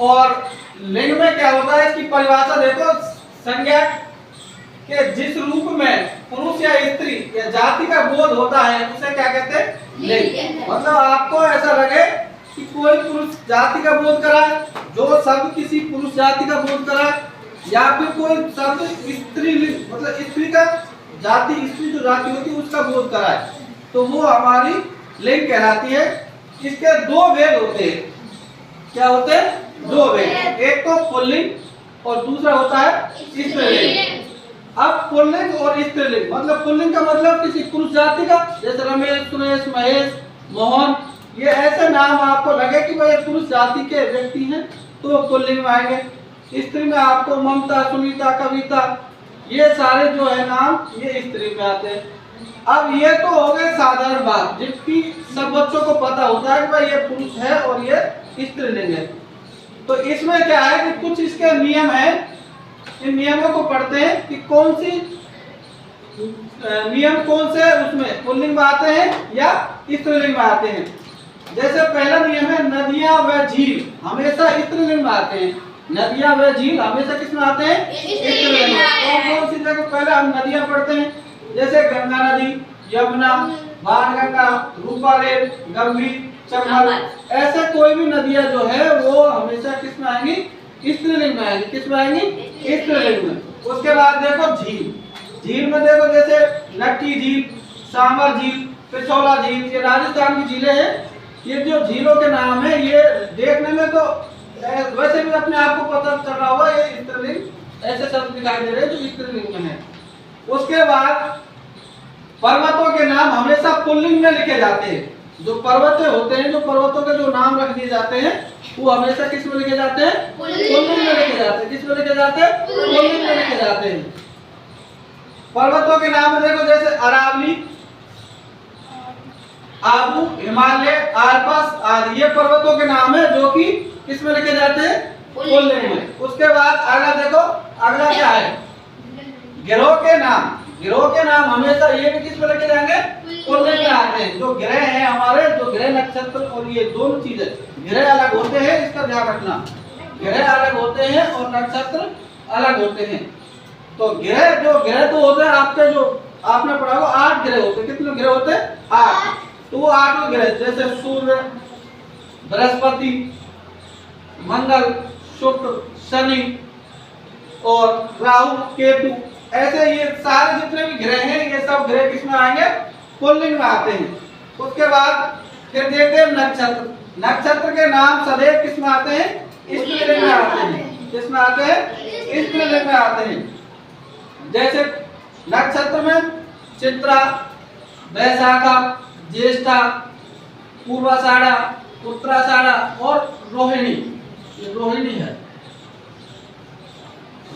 और लिंग में क्या होता है, इसकी परिभाषा देखो, संज्ञा के जिस रूप में पुरुष या स्त्री या जाति का बोध होता है उसे क्या कहते हैं, लिंग। मतलब आपको ऐसा लगे कि कोई पुरुष जाति का बोध कराए, जो शब्द किसी पुरुष जाति का बोध कराए, या फिर कोई शब्द स्त्री मतलब स्त्री का जाति, स्त्री जो जाति होती है उसका बोध कराए, तो वो हमारी लिंग कहलाती है। इसके दो भेद होते हैं। क्या होते हैं? दो भेद। एक तो पुल्लिंग और दूसरा होता है स्त्रीलिंग। अब पुल्लिंग और स्त्रीलिंग, मतलब पुल्लिंग का मतलब किसी पुरुष जाति का, जैसे रमेश, सुरेश, महेश, मोहन, ये ऐसे नाम आपको लगे कि वो पुरुष जाति के व्यक्ति हैं तो वो पुल्लिंग में आएंगे। स्त्री में आपको ममता, सुनीता, कविता, ये सारे जो है नाम ये स्त्री में आते हैं। अब ये तो हो गए साधारण बात, जिसकी सब बच्चों को पता होता है कि भाई ये पुरुष है और ये स्त्रीलिंग है। तो इसमें क्या है कि कुछ इसके नियम हैं, इन नियमों को पढ़ते हैं कि कौन सी नियम कौन से उसमें पुल्लिंग में आते हैं या स्त्रीलिंग में आते हैं। जैसे पहला नियम है, नदियां व झील हमेशा स्त्रीलिंग में आते हैं। नदियां व झील हमेशा किस में आते हैं? स्त्रीलिंग में। कौन सी जगह पहले हम नदियां पढ़ते हैं, जैसे गंगा नदी, यमुना, बाणगंगा, रूपारेल, गंभीर, चंबल, ऐसे कोई भी नदियां जो है वो हमेशा किस में आएंगी? स्त्रीलिंग में आएंगी। किस में आएंगी? स्त्रीलिंग में। उसके बाद देखो झील, झील में देखो जैसे नक्की झील, सांबर झील, पिछौला झील, ये राजस्थान की झीलें हैं। ये जो झीलों के नाम है ये देखने में तो वैसे भी अपने आप को पता चल रहा होगा, ये स्त्रीलिंग ऐसे शब्द दिखाई दे रहे हैं जो स्त्रीलिंग में है। उसके बाद पर्वतों के नाम हमेशा पुल्लिंग में लिखे जाते हैं। जो पर्वत होते हैं, जो पर्वतों के जो नाम रख दिए जाते हैं वो हमेशा किस में लिखे जाते हैं? पुल्लिंग में लिखे जाते हैं। किस में लिखे जाते हैं? पुल्लिंग में लिखे जाते हैं। पर्वतों के नाम देखो जैसे अरावली, आबू, हिमालय, आल्पस आदि, ये पर्वतों के नाम है जो कि किस में लिखे जाते हैं? पुल्लिंग में। उसके बाद अगला देखो, अगला क्या है? ग्रहों के नाम। ग्रहों के नाम हमेशा ये भी किस में लिखे जाएंगे? पुल्लिंग में आते हैं। जो ग्रह हैं हमारे, जो ग्रह नक्षत्र और ये दोनों चीजें, ग्रह अलग होते हैं, इसका ध्यान रखना। ग्रह अलग होते हैं और नक्षत्र अलग होते हैं। तो ग्रह तो होते हैं आपके, जो आपने पढ़ा होगा 8 ग्रह होते हैं। कितने ग्रह होते हैं? 8। तो वो 8 ग्रह जैसे सूर्य, बृहस्पति, मंगल, शुक्र, शनि और राहु, केतु, ऐसे ये सारे जितने भी ग्रह हैं ये सब ग्रह किस में आएंगे? पुल्लिंग में आते हैं। उसके बाद फिर देखते हैं नक्षत्र। नक्षत्र के नाम सदैव किस में आते हैं? स्त्रीलिंग में आते हैं। किस में आते हैं? स्त्रीलिंग में आते हैं। जैसे नक्षत्र में चित्रा, वैशाखा, ज्येष्ठा, पूर्वाषाढ़ा, उत्तराषाढ़ा और रोहिणी। ये रोहिणी है,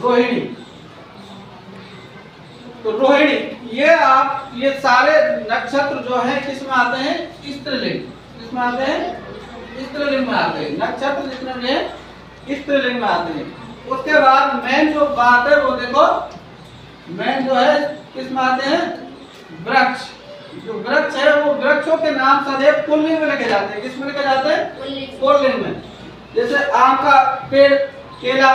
रोहिणी। तो रोहिणी, ये सारे नक्षत्र जो हैं किस में आते हैं? स्त्रीलिंग। किस में आते हैं? स्त्रीलिंग में आते हैं। नक्षत्र जितने भी हैं स्त्रीलिंग में आते हैं। उसके बाद मेन जो बात है वो देखो, मेन जो है किस में आते हैं? वृक्ष। जो वृक्ष है वो वृक्षों के नाम सदैव पुल्लिंग में लिखे जाते हैं। किस में लिखे जाते हैं? पुल्लिंग में। जैसे आम का पेड़, केला,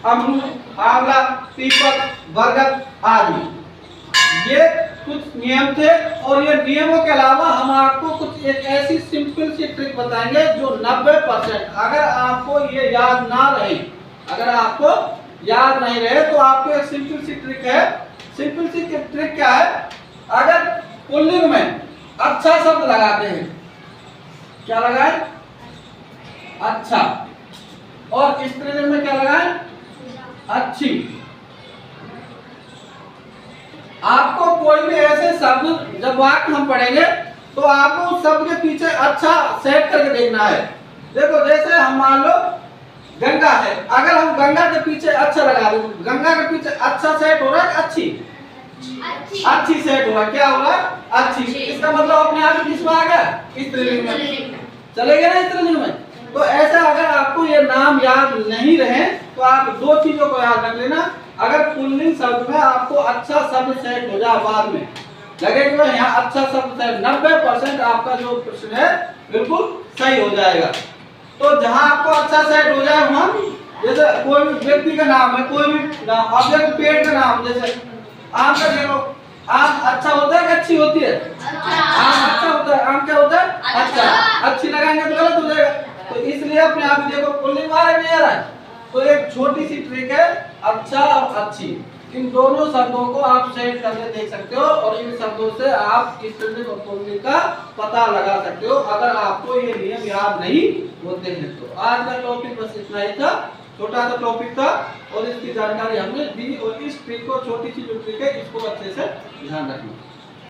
अमरूद, आंवला, पीपल, बरगद आदि। ये कुछ नियम थे और ये नियमों के अलावा हम आपको कुछ एक ऐसी सिंपल सी ट्रिक बताएंगे जो 90%, अगर आपको ये याद ना रहे, अगर आपको याद नहीं रहे तो आपको एक सिंपल सी ट्रिक है। सिंपल सी ट्रिक क्या है? अगर पुल्लिंग में अच्छा शब्द लगाते हैं, क्या लगाए? अच्छा। और स्त्रीलिंग में क्या लगाए? अच्छी। आपको कोई भी ऐसे शब्द जब वाक्य हम पढ़ेंगे तो आपको उस शब्द के पीछे अच्छा सेट करके देखना है। देखो जैसे हम मान लो गंगा है, अगर हम गंगा के पीछे अच्छा लगा दें, गंगा के पीछे अच्छा सेट हो रहा है, अच्छी अच्छी सेट हो रहा है, क्या हो रहा है? अच्छी। इसका मतलब अपने आप ही किसमें आ गया? स्त्रीलिंग में चलेगा ना, स्त्रीलिंग में। तो ऐसा अगर आपको ये नाम याद नहीं रहे तो आप दो चीजों को याद रख लेना। अगर पुल्लिंग शब्द में आपको अच्छा शब्द सेट हो जाए, बाद में लगे कि यहाँ अच्छा शब्द सेट, 90% आपका जो प्रश्न है बिल्कुल सही हो जाएगा। तो जहाँ आपको अच्छा सेट हो जाए वहाँ, जैसे कोई भी व्यक्ति का नाम है, कोई भी नाम, अब देखो पेड़ का नाम, जैसे आम का देखो, आम अच्छा होता है कि अच्छी होती है? आम अच्छा होता है। आम क्या होता है? अच्छा। अच्छी लगाएंगे तो गलत हो जाएगा। तो इसलिए अपने आप ही देखो पुल्लिंग वाला नहीं आ रहा है। तो एक छोटी सी ट्रिक है, अच्छा और अच्छी, इन दोनों शब्दों को आप सेट करके देख सकते हो और इन शब्दों से आप स्त्रीलिंग और पुल्लिंग का पता लगा सकते हो, अगर आपको ये नियम याद नहीं होते हैं तो। आज का टॉपिक बस इतना ही था, छोटा सा टॉपिक था और इसकी जानकारी हमने दी, और इस ट्रिक को, छोटी सी जो ट्रिक है, इसको अच्छे से ध्यान रखना।